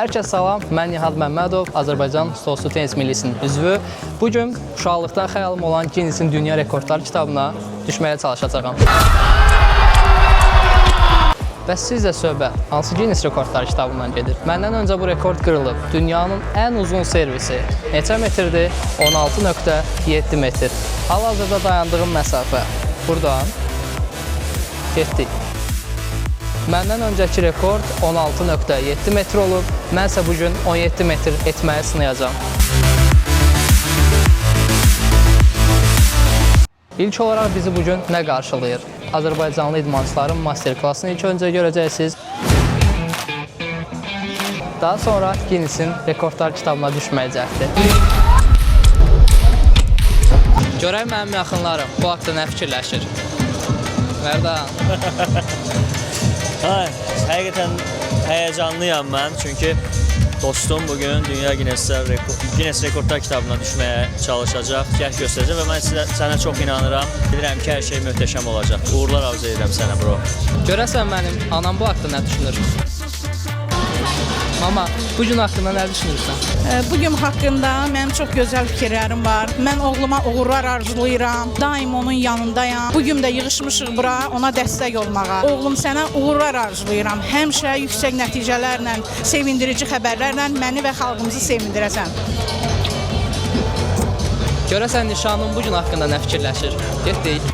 Hər kəs salam, mən Nihat Məmmədov, Azərbaycan stolsu tenis millisinin üzvü. Bugün uşaqlıqdan xəyalım olan Ginnesin Dünya Rekordlar kitabına düşməyə çalışacağam. Bəs sizlə söhbət hansı Ginnes Rekordlar kitabından gedir? Məndən öncə bu rekord qırılıb. Dünyanın ən uzun servisi neçə metrdir? 16,7 metr. Hal-hazırda dayandığım məsafə buradan getdik. Məndən öncəki rekord 16,7 metr olub. Mənsə bugün 17 metr etməyi sınayacağam. İlk olaraq bizi bugün nə qarşılayır? Azərbaycanlı idmançıların master klassını ilk öncə görəcəksiniz. Daha sonra Ginnesin rekordlar kitabına düşməyəcəkdir. Görək mənim yaxınlarım bu haqda nə fikirləşir? Mərdan. Həqiqətən həyəcanlıyam mən, çünki dostum bugün Dünya Ginnes Rekordlar kitabına düşməyə çalışacaq, cəhd göstərəcək və mən sənə çox inanıram. Bilirəm ki, hər şey möhtəşəm olacaq. Uğurlar arzu edirəm sənə, bro. Görəsən mənim anam bu haqda nə düşünür? Mama, bugün haqqında nə düşünürsən? Bugün haqqında mənim çox gözəl fikirlərim var. Mən oğluma uğurlar arzulayıram, daim onun yanındayam. Bugün də yığışmışıq bura, ona dəstək olmağa. Oğlum, sənə uğurlar arzulayıram. Həmişə yüksək nəticələrlə, sevindirici xəbərlərlə məni və xalqımızı sevindirəsən. Görəsən nişanın bugün haqqında nə fikirləşir? Getdik.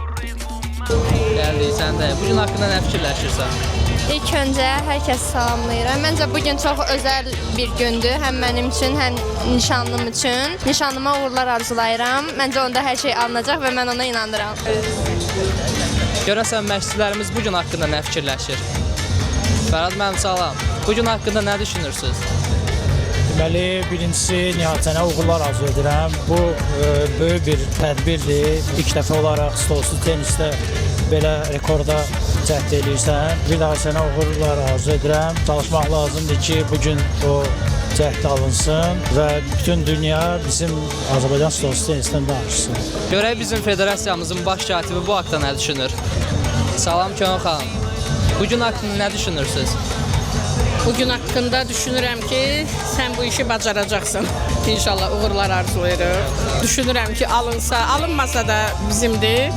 Gəldik, sən də. Bugün haqqında nə fikirləşirsən? İlk öncə hər kəsi salamlayıram. Məncə bugün çox özəl bir gündür, həm mənim üçün, həm nişanlım üçün. Nişanlıma uğurlar arzulayıram. Məncə onda hər şey alınacaq və mən ona inanıram. Görəsən məşqçilərimiz bugün haqqında nə fikirləşir? Fərad mənim salam. Bugün haqqında nə düşünürsünüz? Deməli, birincisi Nihat sənə uğurlar arzu edirəm. Bu böyük bir tədbirdir. İlk dəfə olaraq stolsuz tenisdə belə rekorda cəhd edirsən. Bir daha sənə uğurlar arzu edirəm. Çalışmaq lazımdır ki, bugün o cəhd alınsın və bütün dünya bizim Azərbaycan stolsuz tenisdən danışsın. Görək bizim federasiyamızın baş katibi bu haqda nə düşünür? Salam Könül xanım. Bugün haqqında nə düşünürsünüz? Bugün haqqında düşünürəm ki, sən bu işi bacaracaqsın. İnşallah uğurlar arzulayırıq. Düşünürəm ki, alınmasa da bizimdir.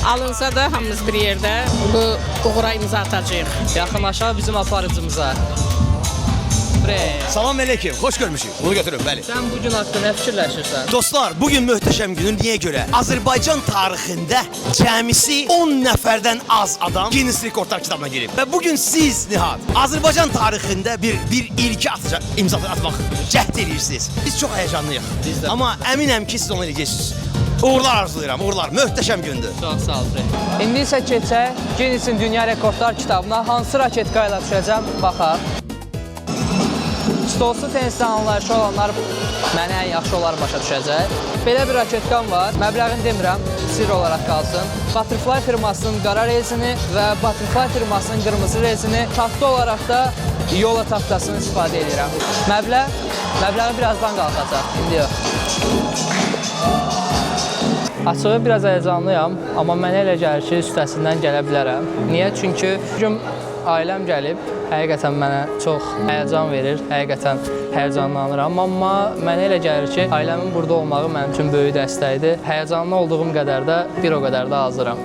Alınsa da hamımız bir yerdə bu uğura imza atacağıq. Yaxınlaşaq bizim aparıcımıza. Salam əleykum, xoş görmüşük. Bunu götürün, bəli. Sən bugün haqqında nə fikirləşirsən? Dostlar, bugün möhtəşəm günün niyə görə? Azərbaycan tarixində cəmisi 10 nəfərdən az adam Ginnes Rekordlar kitabına girib. Və bugün siz, Nihat, Azərbaycan tarixində bir ilki imza atmaq cəhd edirsiniz. Biz çox həyəcanlıyıq. Amma əminəm ki, siz onu edəcəksiniz. Uğurlar arzulayıram, uğurlar. Möhtəşəm gündür. Çox sağ ol, Frey. İndi isə keçək Ginnesin Dünya Rekordlar kitabına hansı raketka ilə düşəcəm, baxaq. Stolsuz tenisdən anlayışı olanlar mənə ən yaxşı olaraq başa düşəcək. Belə bir raketkam var, məbləğini demirəm, sirr olaraq qalsın. Butterfly firmasının qara rezini və Butterfly firmasının qırmızı rezini, taxta olaraq da yola taxtasını istifadə edirəm. Məbləği birazdan qalxacaq, indi yox. Açığı biraz həyəcanlıyam, amma mənə elə gəlir ki, üstəsindən gələ bilərəm. Niyə? Çünki bugün ailəm gəlib, həqiqətən mənə çox həyəcan verir, həqiqətən həyəcanlanıram. Amma mənə elə gəlir ki, ailəmin burada olmağı mənim üçün böyük dəstəkdir. Həyəcanlı olduğum qədər də bir o qədər də hazıram.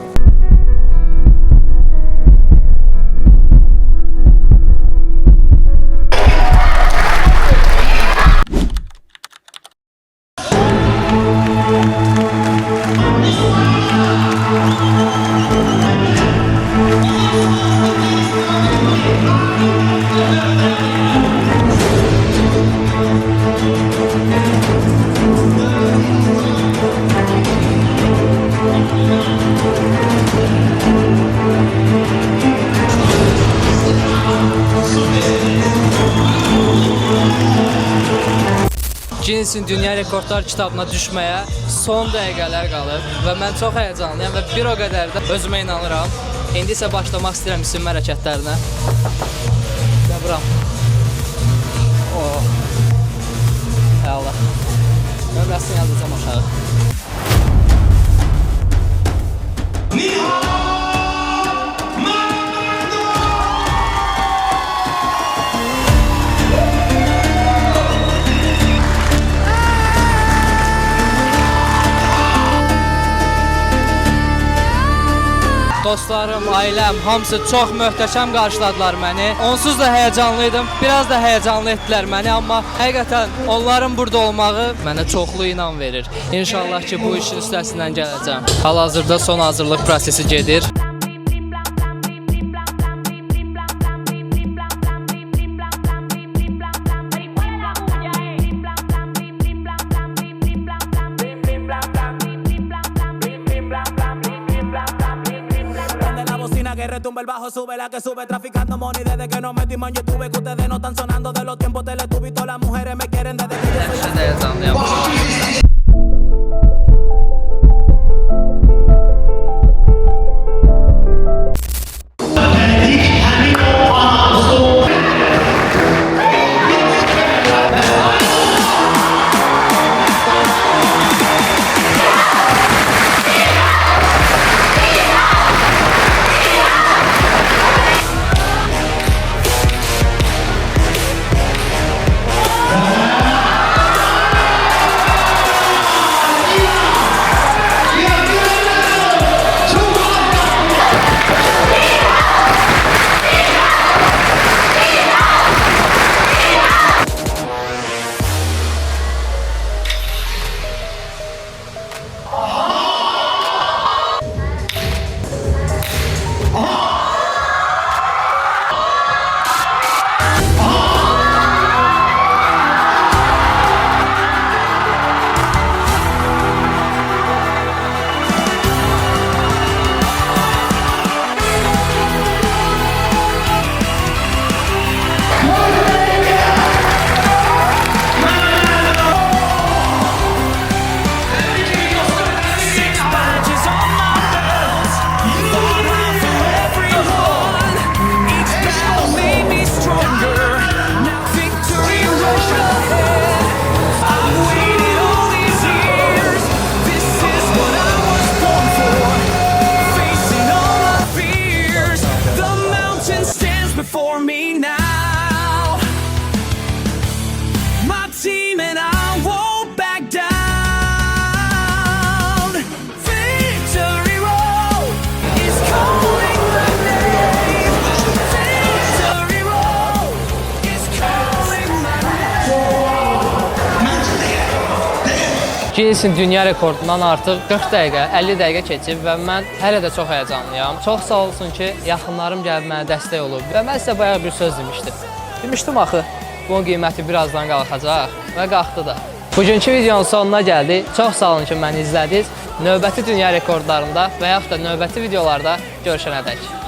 Ginnesin Dünya Rekordlar kitabına düşməyə son dəqiqələr qalıb və mən çox həyəcanlıyam və bir o qədər də özümə inanıram. İndi isə başlamaq istəyirəm isinmə hərəkətlərinə. Qəbram. Hay Allah. Nömrəsini yazacağım aşağı. dostlarım, ailəm hamısı çox möhtəşəm qarşıladılar məni. Onsuz da həyəcanlıydım, biraz da həyəcanlı etdilər məni, amma həqiqətən onların burada olmağı mənə çoxlu inam verir. İnşallah ki, bu işin üstəsindən gələcəm. Hal-hazırda son hazırlıq prosesi gedir. Que retumba el bajo, sube la que sube, traficando money desde que nos metimos en YouTube, que ustedes no están sonando de los tiempos Teletubbies, todas las mujeres me quieren desde que yo soy Həmişə də həyəcanlıyam. before me now. My team and I won't back down. Victory Road is calling my name. Victory Road is calling my name. Guinness'in dünya rekordundan artıq 40 dəqiqə, 50 dəqiqə keçib və mən hələ də çox həyəcanlıyam. Çox sağ olsun ki, yaxınlarım gəlib mənə dəstək olub və mən sizə bayaq bir söz demişdim. Demişdim axı, bunun qiyməti birazdan qalxacaq və qalxdı da. Bugünkü videonun sonuna gəldik. Çox sağ olun ki, məni izlədiniz. Növbəti dünya rekordlarında və yaxud da növbəti videolarda görüşənədək.